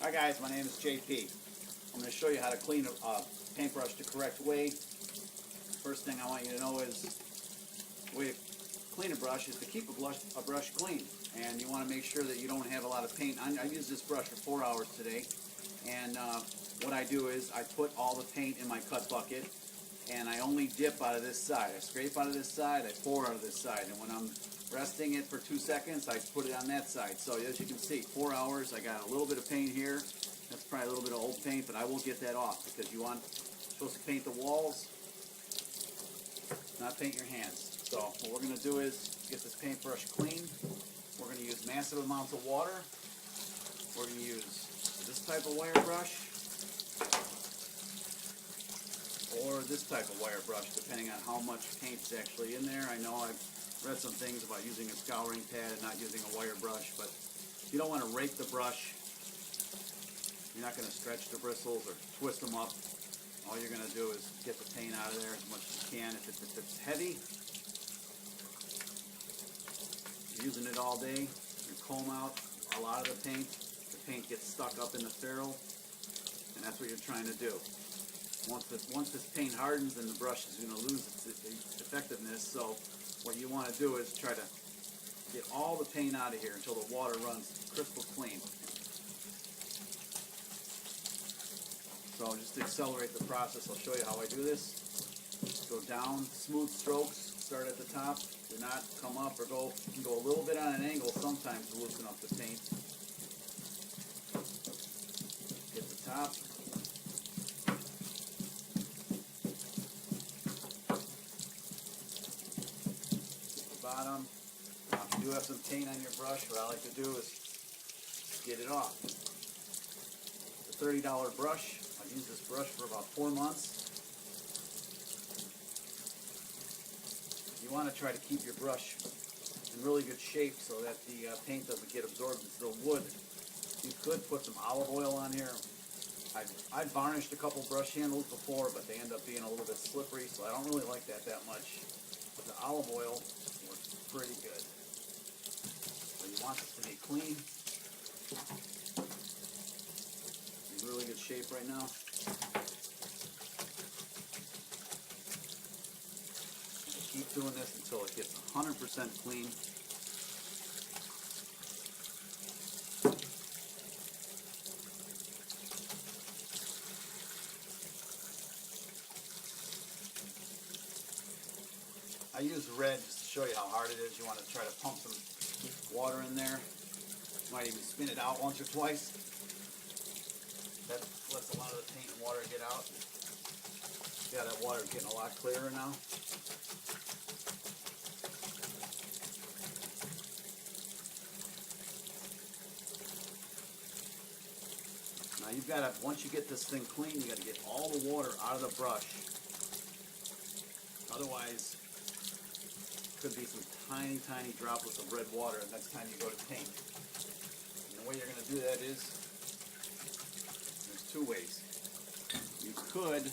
Hi guys, my name is JP. I'm going to show you how to clean a paintbrush the correct way. First thing I want you to know is the way to clean a brush is to keep a brush clean. And you want to make sure that you don't have a lot of paint. I used this brush for 4 hours today. And what I do is I put all the paint in my cut bucket and I only dip out of this side. I scrape out of this side, I pour out of this side. And when I'm resting it for 2 seconds, I put it on that side. So as you can see, 4 hours, I got a little bit of paint here. That's probably a little bit of old paint, but I will get that off because you're supposed to paint the walls, not paint your hands. So what we're going to do is get this paintbrush clean. We're going to use massive amounts of water. We're going to use this type of wire brush or this type of wire brush, depending on how much paint's actually in there. I know I've read some things about using a scouring pad and not using a wire brush, but you don't want to rake the brush. You're not going to stretch the bristles or twist them up. All you're going to do is get the paint out of there as much as you can. If it's heavy, you're using it all day, you comb out a lot of the paint gets stuck up in the ferrule, and that's what you're trying to do. Once this paint hardens, then the brush is going to lose its effectiveness. So what you want to do is try to get all the paint out of here until the water runs crystal clean. So just to accelerate the process, I'll show you how I do this. Go down, smooth strokes, start at the top. Do not come up or go. You can go a little bit on an angle sometimes to loosen up the paint. Get the top. Get the bottom. Now if you do have some paint on your brush, what I like to do is get it off. It's a $30 brush. I've used this brush for about 4 months. You want to try to keep your brush in really good shape so that the paint doesn't get absorbed into the wood. You could put some olive oil on here. I've varnished a couple brush handles before, but they end up being a little bit slippery, so I don't really like that much. But the olive oil works pretty good. So you want this to be clean. In really good shape right now. Keep doing this until it gets 100% clean. I use red just to show you how hard it is. You want to try to pump some water in there. You might even spin it out once or twice. That lets a lot of the paint and water get out. Yeah, that water's getting a lot clearer now. Now you've got to, once you get this thing clean, you got to get all the water out of the brush. Otherwise, could be some tiny, tiny droplets of red water the next time you go to paint. And the way you're going to do that is, there's 2 ways. You could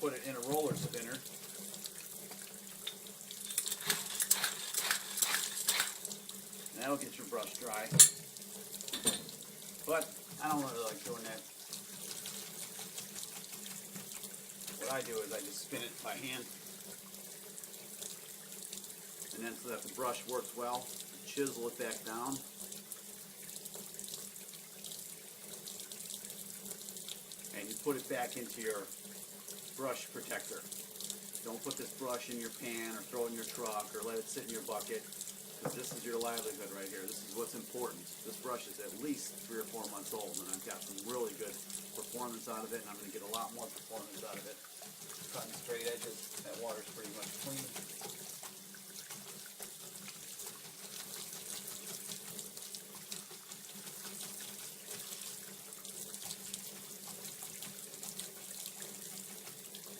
put it in a roller spinner. And that'll get your brush dry. But I don't really like doing that. What I do is I just spin it by hand. And then so that the brush works well, chisel it back down. And you put it back into your brush protector. Don't put this brush in your pan or throw it in your truck or let it sit in your bucket, because this is your livelihood right here. This is what's important. This brush is at least 3 or 4 months old, and I've got some really good performance out of it, and I'm going to get a lot more performance out of it. Cutting straight edges, that water's pretty much clean.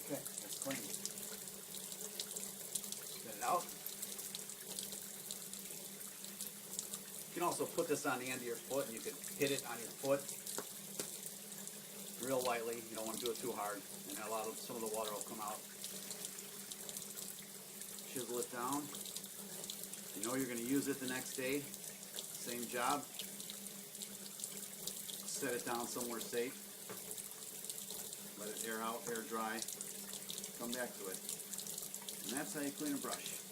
Okay, that's clean. Spin it out. You can also put this on the end of your foot, and you can hit it on your foot real lightly. You don't want to do it too hard, and some of the water will come out. Chisel it down. You know you're going to use it the next day. Same job. set it down somewhere safe. Let it air out, air dry. Come back to it. And that's how you clean a brush.